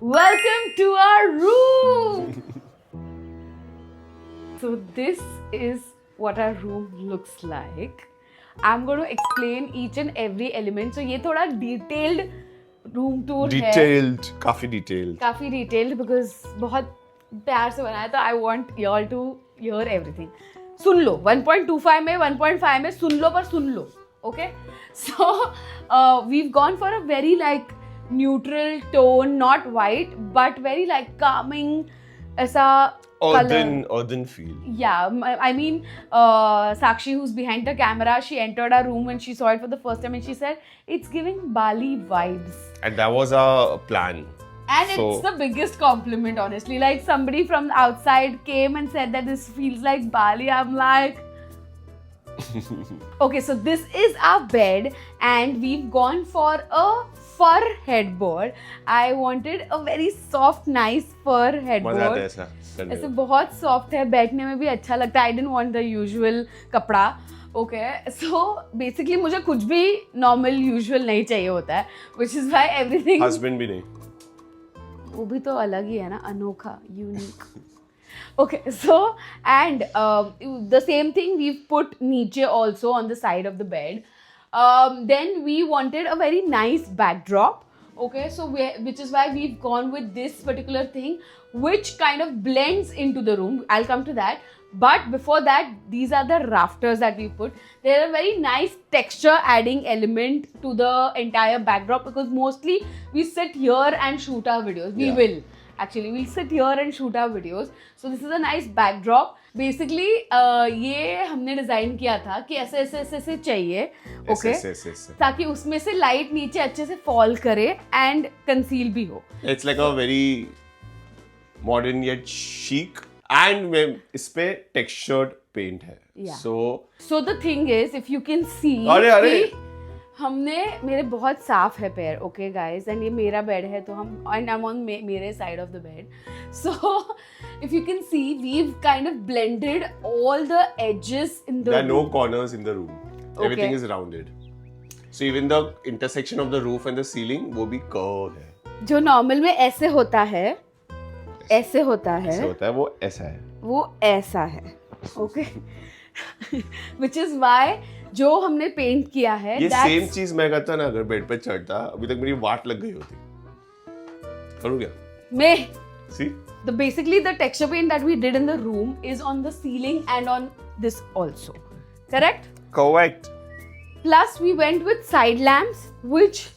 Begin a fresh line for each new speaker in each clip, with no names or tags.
Welcome to our room. So this is what our room looks like. I'm going to explain each and every element. So ये थोड़ा detailed room tour है.
काफी detailed.
काफी detailed because बहुत प्यार से बनाया तो I want you all to hear everything. सुन लो 1.25 में 1.5 में सुन लो पर सुन लो. Okay? So we've gone for a very like neutral tone, not white, but very like calming ऐसा
Earthen feel.
Yeah, I mean, Sakshi, who's behind the camera, she entered our room when she saw it for the first time and she said, it's giving Bali vibes.
And that was our plan.
And it's the biggest compliment, honestly. Like somebody from outside came and said that this feels like Bali. I'm like, okay, so this is our bed and we've gone for a fur headboard. I wanted a very soft, nice fur headboard.
मजा आता है ऐसा करने
ऐसे
में.
बहुत soft है, बैठने में भी अच्छा लगता है. I didn't want the usual कपड़ा. ओके, सो बेसिकली मुझे कुछ भी नॉर्मल यूजुअल नहीं चाहिए होता है, which is why everything.
Husband भी नहीं.
वो भी तो अलग ही है ना, अनोखा, unique. Okay, so and the same thing we've put niche also on the side of the bed. Then we wanted a very nice backdrop. Okay, so which is why we've gone with this particular thing, which kind of blends into the room. I'll come to that. But before that, these are the rafters that we put. They're a very nice texture adding element to the entire backdrop because mostly we sit here and shoot our videos. We will. Actually, we'll sit here and shoot our videos. So this is a nice backdrop. Basically, ये हमने design किया था कि ऐसे ऐसे ऐसे ऐसे चाहिए, okay?
ऐसे.
ताकि उसमें से लाइट नीचे अच्छे से फॉल करे एंड कंसील भी हो.
It's like a very modern yet chic and इस पे textured paint है.
Yeah.
So
the thing is, if you can see,
अरे
हमने मेरे बहुत साफ है पैर, ओके गाइस, एंड ये मेरा बेड है तो हम एंड आई एम ऑन मेरे side of the bed. So if you can see, we've kind of blended all the ages in the
there are no corners in the room. Everything is rounded. So even the intersection of the roof and the ceiling वो भी curved है.
जो normal में ऐसे होता है, ऐसे होता है,
ऐसे होता है, वो ऐसा है.
वो ऐसा है, ओके. Which is why जो हमने पेंट किया है,
ये सेम चीज मैं करता ना अगर बेड पे चढ़ता, अभी तक मेरी वाट लग गई होती. करूँ क्या?
मैं
See?
basically the texture paint that we did in the room is on the ceiling and on this also, correct?
Correct.
Plus we went with side lamps which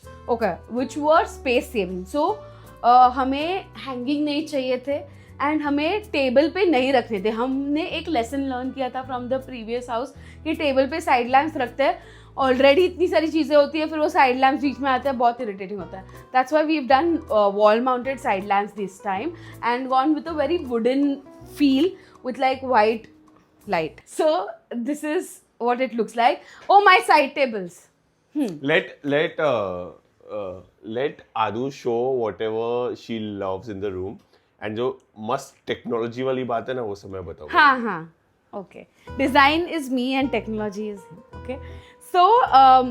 were space saving. So हमें hanging नहीं चाहिए थे and हमें table पे नहीं रखने थे. हमने एक लेसन लर्न किया था फ्रॉम द प्रीवियस हाउस कि टेबल पे साइड लैम्प्स रखते हैं, ऑलरेडी इतनी सारी चीज़ें होती है, फिर वो साइड लैम्प्स बीच में आते हैं, बहुत इरिटेटिंग होता है. That's why we have done wall mounted side lamps this time and gone with a very wooden feel with like white light. So this is what it looks like. Oh my side tables.
Let Adu show whatever she loves in the room. And जो मस्त technology वाली बात है ना, वो सब मैं बताऊँ.
हाँ, okay. Design is me and technology is him, okay? So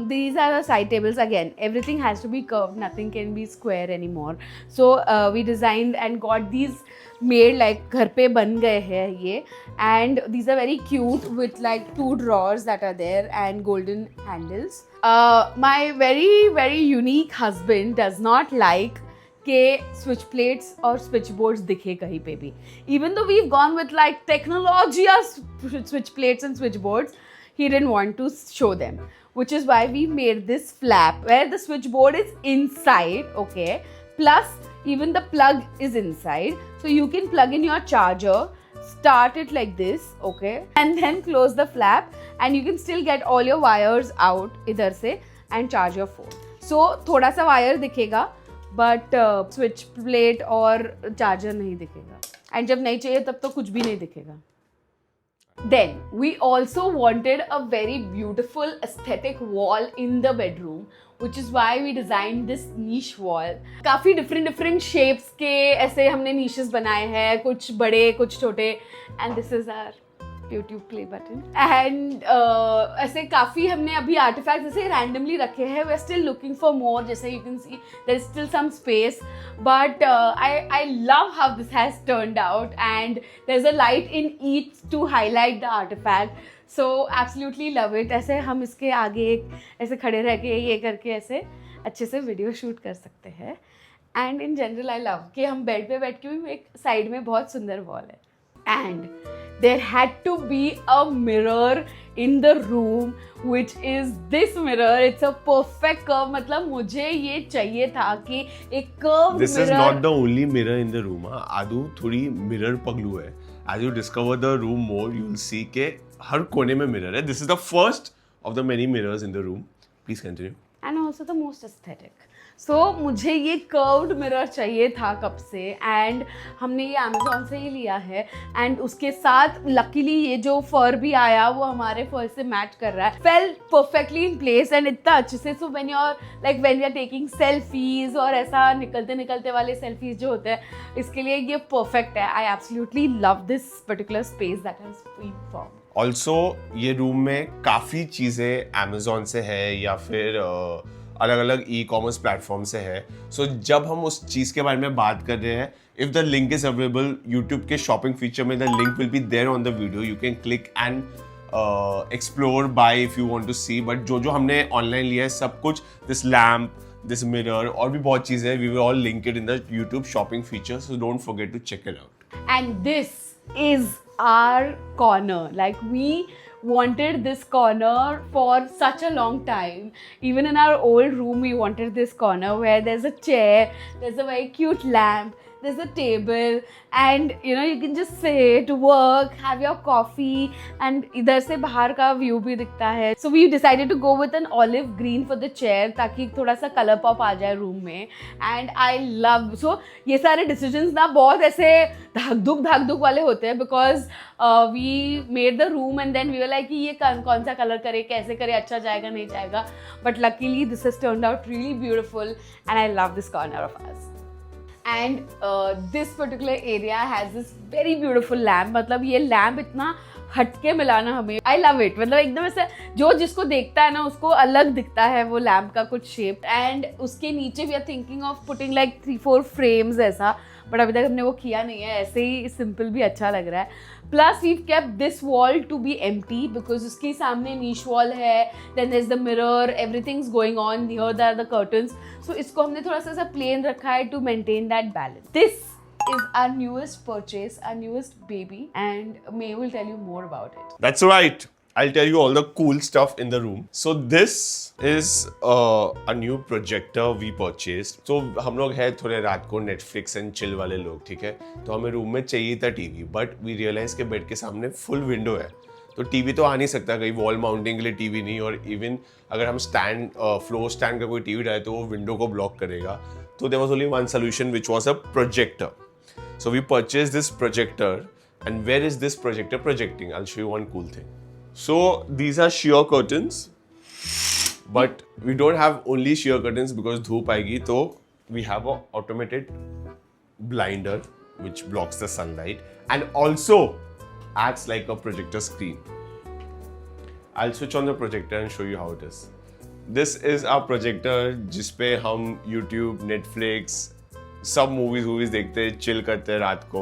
these are the side tables. Again, everything has to be curved. Nothing can be square anymore. So we designed and got these made like घर पे बन गए हैं ये. And these are very cute with like 2 drawers that are there and golden handles. My very, very unique husband does not like के switch plates और switch boards दिखे कहीं पे भी. Even though we've gone with like technology or switch plates and switch boards, he didn't want to show them, which is why we made this flap where the switchboard is inside, okay, plus even the plug is inside, so you can plug in your charger, start it like this, okay, and then close the flap and you can still get all your wires out इधर से and charge your phone. So थोड़ा सा wire दिखेगा but switch plate और charger नहीं दिखेगा, and जब नहीं चाहिए तब तो कुछ भी नहीं दिखेगा. Then we also wanted a very beautiful aesthetic wall in the bedroom, which is why we designed this niche wall. काफी different shapes के ऐसे हमने niches बनाए हैं, कुछ बड़े कुछ छोटे, and this is our YouTube play button. And ऐसे काफ़ी हमने अभी artifacts ऐसे randomly रखे हैं. We're still looking for more. जैसे you can see, there's still some space. But I love how this has turned out. And there's a light in each to highlight the artifact. So absolutely love it. ऐसे हम इसके आगे ऐसे खड़े रह के ये करके ऐसे अच्छे से वीडियो शूट कर सकते हैं. And in general I love कि हम बेड पे बैठ के भी एक साइड में बहुत सुंदर वॉल है. And there had to be a mirror in the room which is this mirror. It's a perfect curve. मतलब मुझे ये चाहिए था कि एक curve.
This is not the only mirror in the room. आदू थोड़ी मिरर पगलू है. As you discover the room more you will see के हर कोने में मिरर है. This is the first of the many mirrors in the room. Please continue.
And also the most aesthetic. So मुझे ये कर्व्ड मिरर चाहिए था कब से. एंड हमने ये अमेजोन से ही लिया है. एंड उसके साथ लकीली ये जो फर भी आया वो हमारे फर से मैच कर रहा है. Fell perfectly in place and इतना अच्छे से. So when we are taking selfies और ऐसा निकलते वाले सेल्फीज जो होते हैं इसके लिए ये परफेक्ट है. I absolutely love this particular space that has been formed.
Also ये रूम में काफ़ी चीज़ें अमेजोन से है या फिर अलग अलग ई कॉमर्स प्लेटफॉर्म से है. सो जब हम उस चीज़ के बारे में बात कर रहे हैं, if the link is available YouTube के शॉपिंग फीचर में, the link will be there on the video. You can click and explore buy if you want to see. But जो हमने ऑनलाइन लिया है सब कुछ, दिस लैम्प, दिस मिरर और भी बहुत चीज़ें हैं, we will all link it in the YouTube shopping feature. So don't forget to check it out.
And this is our corner. Like we wanted this corner for such a long time. Even in our old room we wanted this corner where there's a chair, there's a very cute lamp, there's a table, and you can just sit, work, have your coffee, and इधर से बाहर का view भी दिखता है. So we decided to go with an olive green for the chair ताकि थोड़ा सा कलर पॉप आ जाए रूम में. And I love, so ये सारे decisions ना बहुत ऐसे धाक धुक वाले होते हैं because we made the room and then we were like कि ये कौन सा कलर करे, कैसे करे, अच्छा जाएगा नहीं जाएगा. But luckily this has turned out really beautiful and I love this corner of us. And this particular area has this very beautiful lamp. मतलब ये लैम्प इतना हटके मिला ना हमें. I love it. मतलब एकदम ऐसे जो जिसको देखता है ना उसको अलग दिखता है वो लैम्प का कुछ शेप. एंड उसके नीचे we are thinking of putting like 3-4 frames ऐसा. बट अभी तक हमने वो किया नहीं है. ऐसे ही सिंपल भी अच्छा लग रहा है. Plus we kept this wall to be empty because उसके सामने नीश वॉल है. Then there is the mirror, everything is going on, here there are the curtains. So इसको हमने थोड़ा सा प्लेन रखा है to maintain that balance. This is our newest purchase, our newest baby, and May will tell you more about it.
That's right. I'll tell you all the cool stuff in the room. So this is a new projector we purchased. So हम लोग हैं थोड़े रात को Netflix and chill वाले लोग, ठीक है. तो हमें रूम में चाहिए था टीवी, बट we realize के बेड के सामने फुल विंडो है. तो टीवी तो आ नहीं सकता, कहीं वॉल माउंटिंग के लिए टीवी नहीं. और इवन अगर हम फ्लोर स्टैंड का कोई टीवी डाले तो वो विंडो को ब्लॉक करेगा. तो there was only one solution which was a projector. So we purchased this projector, and where is this projector projecting? I'll show you one cool thing. So these are sheer curtains, but we don't have only sheer curtains because धूप आएगी. तो we have a automated blinder which blocks the sunlight and also acts like a projector screen. I'll switch on the projector and show you how it is. This is our projector जिसपे हम YouTube, Netflix, सब movies देखते हैं, chill करते हैं रात को.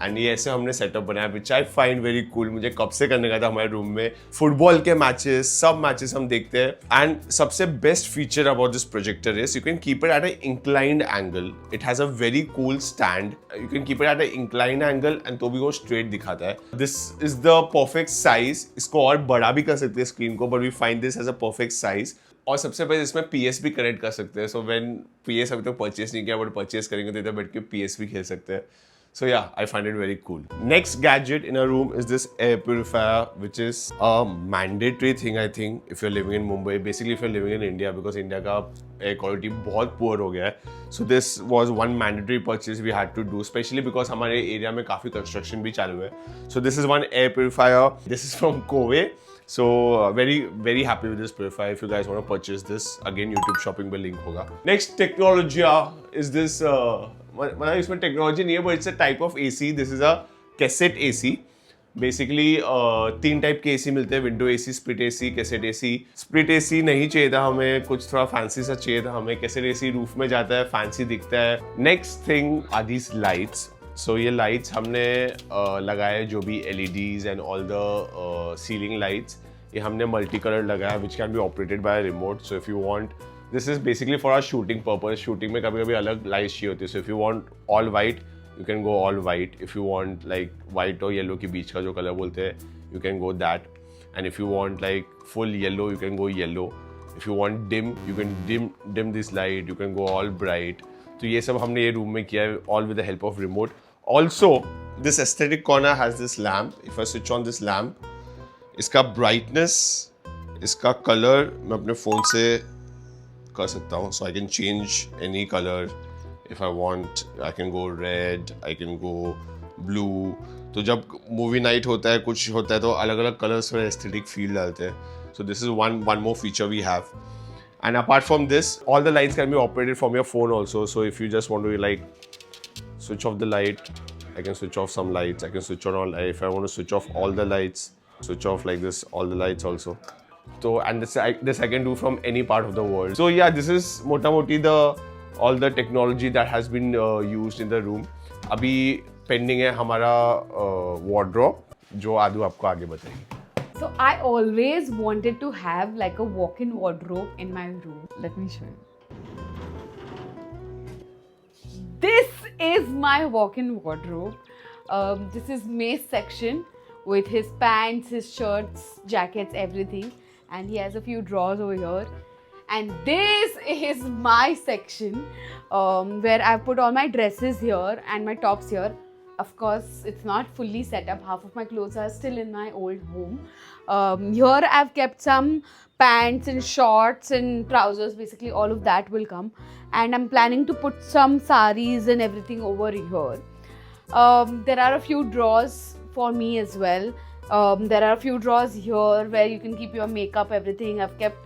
And ये ऐसे हमने सेटअप बनाया विच आई फाइंड वेरी कूल. मुझे कब से करने का था हमारे रूम में. फुटबॉल के मैचेस, सब मैचेस हम देखते हैं. एंड सबसे best feature about this projector is you can keep it at a inclined angle. It has a very cool stand. You can keep it at a inclined angle and तो भी वो straight दिखाता है. This is the perfect size. इसको और बड़ा भी कर सकते हैं स्क्रीन को, but we find this as a perfect size. और सबसे पहले इसमें PS भी कनेक्ट कर सकते हैं. सो व्हेन PS अभी तक परचेस नहीं किया, बट परचेस करेंगे तो इधर बैठ के PS भी खेल सकते हैं. So yeah, I find it very cool. Next gadget in our room is this air purifier, which is a mandatory thing I think if you're living in Mumbai. Basically, if you're living in India, because India का air quality बहुत poor हो गया है. So this was one mandatory purchase we had to do, especially because हमारे area में काफी construction भी चालू है. So this is one air purifier. This is from Kowe. So very happy with this purifier. If you guys want to purchase this, again YouTube shopping पे link होगा. Next technology is this. मतलब इसमें technology नहीं है, but it's a type of AC. This is a cassette AC. Basically 3 type के AC मिलते हैं, window AC, split AC, cassette AC. Split AC नहीं चाहिए था हमें, कुछ थोड़ा फैंसी सा चाहिए था हमें। कैसेट एसी रूफ में जाता है, फैंसी दिखता है। Next thing are these lights. So ये लाइट्स हमने लगाए, जो भी LEDs and all the ceiling lights, ये हमने मल्टी कलर लगाया, which can be operated by remote. So if you want, this is basically for our shooting purpose. Shooting में कभी कभी अलग लाइट चाहिए होती है। So if you want all white, you can go all white. If you want like white or yellow के बीच का जो कलर बोलते हैं, you can go that. And if you want like full yellow, you can go yellow. If you want dim, you can dim this light. You can go all bright. तो ये सब हमने ये रूम में किया है, all with the help of remote. Also, this aesthetic corner has this lamp. If I switch on this lamp, इसका brightness, इसका color मैं अपने phone से कर सकता हूँ. So I can change any color. If I want, I can go red, I can go blue. तो जब मूवी नाइट होता है, कुछ होता है, तो अलग अलग कलर्स में एस्थेटिक फील डालते हैं. So this is one more feature we have. And apart from this, all the lights can be operated from your phone also. So if you just want to like switch off the light, I can switch off some lights. I can switch on all. If I want to switch off all the lights, switch off like this all the lights also. So and this I can do from any part of the world. So yeah, this is mota moti all the technology that has been used in the room. अभी pending है हमारा wardrobe, जो आदू आपको आगे बताएगी.
So I always wanted to have like a walk-in wardrobe in my room. Let me show you. This is my walk-in wardrobe. This is May's section with his pants, his shirts, jackets, everything. And he has a few drawers over here. And this is my section where I put all my dresses here and my tops here. Of course, it's not fully set up. Half of my clothes are still in my old home. Here I've kept some pants and shorts and trousers. Basically, all of that will come. And I'm planning to put some saris and everything over here. There are a few drawers for me as well. There are a few drawers here where you can keep your makeup, everything. I've kept.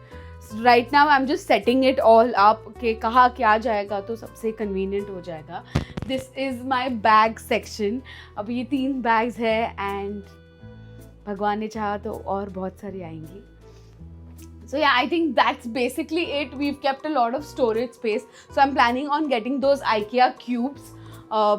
Right now I'm just setting it all up कि कहाँ क्या जाएगा तो सबसे convenient हो जाएगा. This is my bag section. अब ये 3 bags है and भगवान ने चाहा तो और बहुत सारी आएंगी. So yeah, I think that's basically it. We've kept a lot of storage space. So I'm planning on getting those IKEA cubes.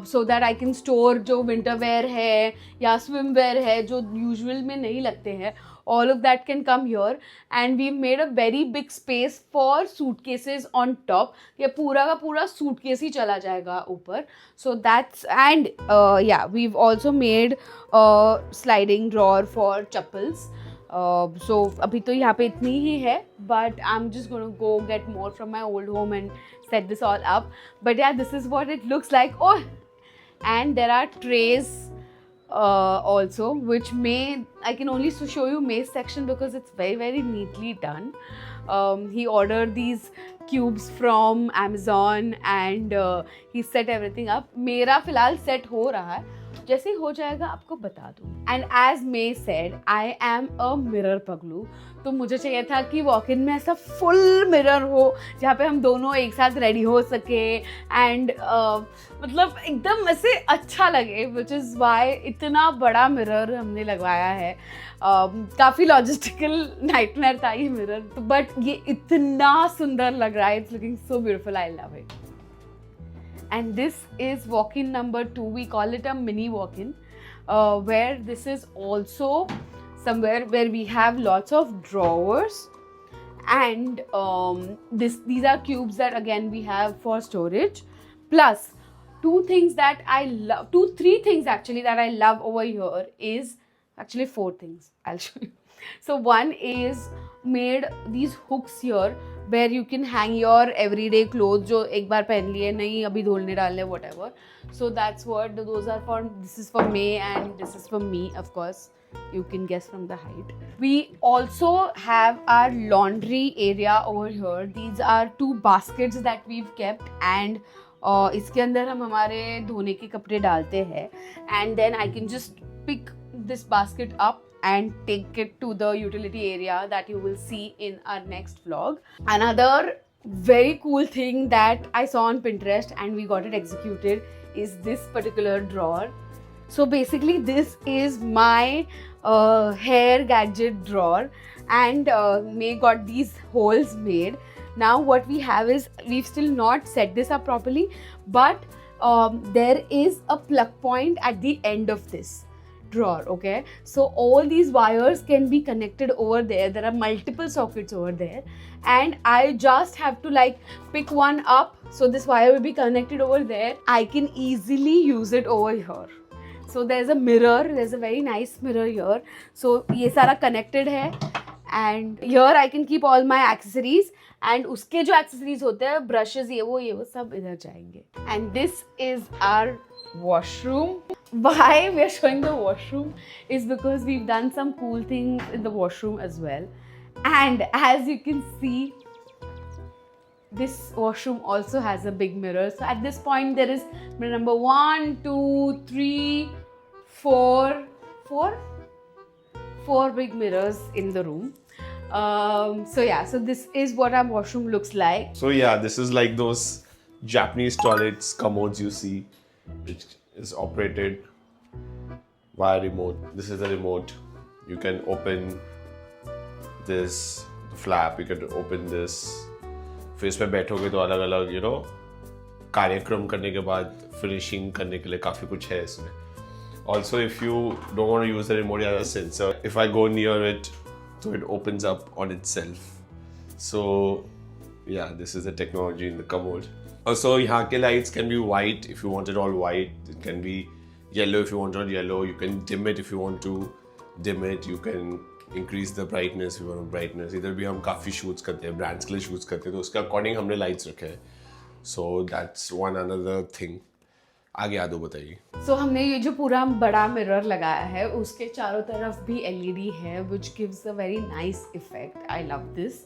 So that I can store जो winter wear है या swim wear है जो usual में नहीं लगते हैं, all of that can come here. And we've made a very big space for suitcases on top. ये पूरा का पूरा suitcase ही चला जाएगा ऊपर. So that's, and yeah, we've also made a sliding drawer for chappals. So अभी तो यहाँ पे इतनी ही है, but I'm just going to go get more from my old home and set this all up. But yeah, this is what it looks like. Oh, and there are trays also, which I can only show you May's section because it's very, very neatly done. He ordered these cubes from Amazon and he set everything up. मेरा फिलहाल set हो रहा है, जैसे ही हो जाएगा आपको बता दूँ. And as May said, I am a mirror पगलू. तो मुझे चाहिए था कि वॉक इन में ऐसा फुल मिरर हो जहाँ पे हम दोनों एक साथ रेडी हो सके एंड मतलब एकदम ऐसे अच्छा लगे, विच इज़ वाई इतना बड़ा मिरर हमने लगवाया है. काफ़ी लॉजिस्टिकल नाइटमेयर था ये मिरर, बट ये इतना सुंदर लग रहा है. It's looking so beautiful. I love it. And this is walk-in number 2. We call it a mini walk-in, where this is also somewhere where we have lots of drawers, and these are cubes that again we have for storage. Plus, 3 things actually that I love over here is actually 4 things. I'll show you. So one is made these hooks here where you can hang your everyday clothes जो एक बार पहन लिए नहीं अभी धोने डालने whatever. So that's what those are for. This is for May and this is for me, of course. You can guess from the height. We also have our laundry area over here. These are 2 baskets that we've kept, and इसके अंदर हम हमारे धोने के कपड़े डालते हैं, and then I can just pick this basket up and take it to the utility area that you will see in our next vlog. Another very cool thing that I saw on Pinterest and we got it executed is this particular drawer. So basically, this is my hair gadget drawer, and May got these holes made. Now what we have is, we've still not set this up properly, but there is a plug point at the end of this drawer. Okay, so all these wires can be connected over there. There are multiple sockets over there, and I just have to like pick one up, so this wire will be connected over there. I can easily use it over here. So there's a mirror, there's a very nice mirror here. So ये सारा connected है, and here I can keep all my accessories, and उसके जो accessories होते हैं, brushes ये वो सब इधर जाएंगे. And this is our washroom. Why we are showing the washroom is because we've done some cool things in the washroom as well. And as you can see, this washroom also has a big mirror. So at this point there is mirror number 1, 2, 3, 4 big mirrors in the room. So yeah, so this is what our washroom looks like.
So yeah, this is like those Japanese toilets commodes you see, which is operated via remote. This is the remote. You can open this flap, you can open this. फिर इसमें बैठोगे तो अलग अलग कार्यक्रम करने के बाद फिनिशिंग करने के लिए काफ़ी कुछ है इसमें. Also, if you don't want to use the remote as a sensor, if I go near it, so it opens up on itself. So yeah, this is the technology in the commode. Also, यहाँ के lights can be white if you want it all white. It can be yellow if you want it all yellow. You can dim it if you want to dim it. You can increase the brightness if you want brightness. इधर भी हम काफ़ी shoots करते हैं, brands के लिए shoots करते हैं, तो उसके according हमने lights रखे हैं. So that's one another thing. आगे आदो बताइए.
So हमने ये जो पूरा बड़ा मिरर लगाया है, उसके चारों तरफ भी LED है, which gives a very nice effect. I love this.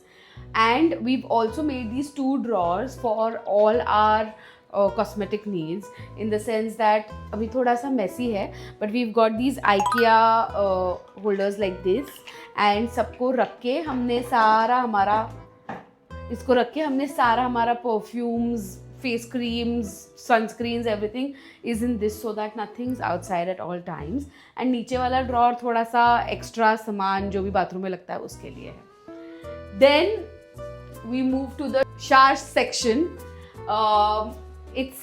And we've also made these 2 drawers for all our cosmetic needs, in the sense that अभी थोड़ा सा messy है, but we've got these IKEA holders like this, and सबको रख के हमने सारा हमारा इसको रख के हमने सारा हमारा perfumes, face creams, sunscreens, everything is in this, so that nothing's outside at all times. And नीचे वाला drawer थोड़ा सा extra सामान जो भी बाथरूम में लगता है उसके लिए है. Then we move to the shower section. It's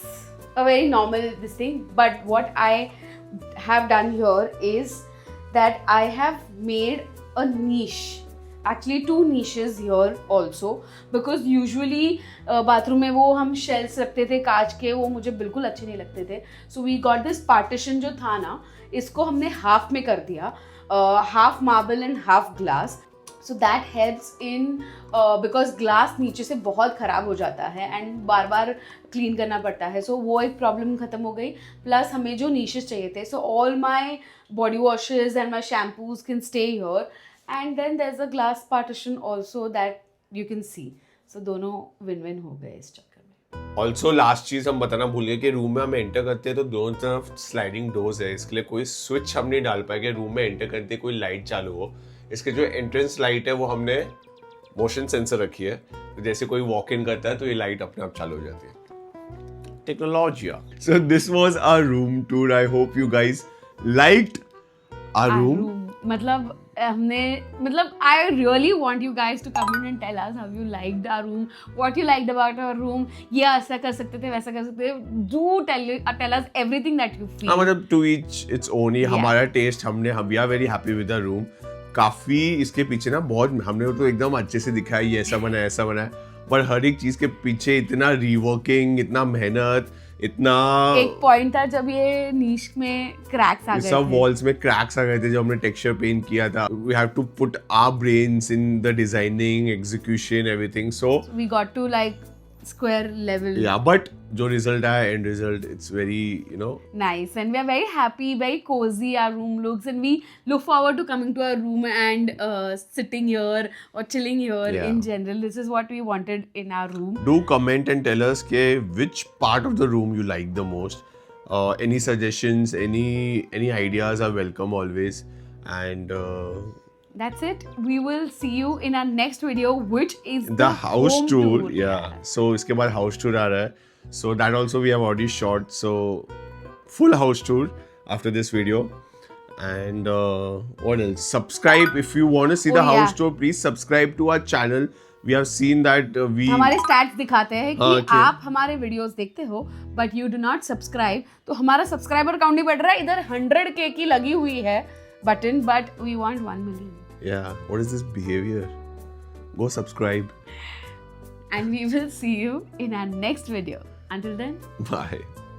a very normal this thing, but what I have done here is that I have made a niche. Actually 2 niches here also, because usually bathroom में वो हम shelves रखते थे कांच के, वो मुझे बिल्कुल अच्छे नहीं लगते थे. So we got this partition जो था ना, इसको हमने half में कर दिया, half marble and half glass. So that helps in because glass नीचे से बहुत ख़राब हो जाता है and बार बार clean करना पड़ता है. So वो एक problem ख़त्म हो गई. Plus हमें जो niches चाहिए थे, so all my body washes and my shampoos can stay here. And then there's a glass partition also that you can see. So दोनों win-win हो गए इस चक्कर में.
Also last चीज़ हम बताना भूल गए कि रूम में हम एंटर करते हैं तो दोनों तरफ स्लाइडिंग डोर्स है, इसके लिए कोई स्विच हम नहीं डाल पाए कि रूम में एंटर करते कोई लाइट चालू हो. इसके जो एंट्रेंस लाइट है वो हमने मोशन सेंसर रखी है, तो जैसे कोई वॉक इन करता है तो ये लाइट अपने आप चालू हो जाती है. Technology. So this was our room tour. I hope you guys liked our room.
मतलब I really want you guys to come in and tell us how you liked our room, what you liked about our room. ये ऐसा कर सकते थे, वैसा कर सकते थे. Do tell us everything that you feel.
मतलब to each its own ही. हमारा test we are very happy with the room. काफ़ी इसके पीछे ना बहुत हमने तो एकदम अच्छे से दिखाया ये ऐसा बना है ऐसा बना है, पर हर एक चीज़ के पीछे इतना रीवर्किंग, इतना मेहनत, इतना.
एक पॉइंट था जब ये नीश में क्रैक्स आ गए थे,
सब वॉल्स में क्रैक्स आ गए थे जब हमने टेक्सचर पेंट किया था. We have to put our brains in the designing, execution, everything. So
we got to like square level.
Yeah, but जो result आया, end result, it's very,
nice, and we are very happy, very cozy our room looks, and we look forward to coming to our room and sitting here or chilling here.
Yeah.
In general, this is what we wanted in our room.
Do comment and tell us which part of the room you like the most. Any suggestions, any ideas are welcome always. And
that's it. We will see you in our next video, which is
the house
home
tour. Yeah. So इसके बाद house tour आ रहा है. So that also we have already shot. So full house tour after this video. And what else? Subscribe if you want to see the
Oh,
house
yeah.
tour. Please subscribe to our channel. We have seen that we
हमारे stats दिखाते हैं कि
हाँ, कि-
आप हमारे videos देखते हो but you do not subscribe, तो हमारा सब्सक्राइबर काउंट नहीं बढ़ रहा है, इधर 100K की लगी हुई है button, but we want 1 million.
Yeah, what is this behavior? Go subscribe.
And we will see you in our next video. Until then,
Bye.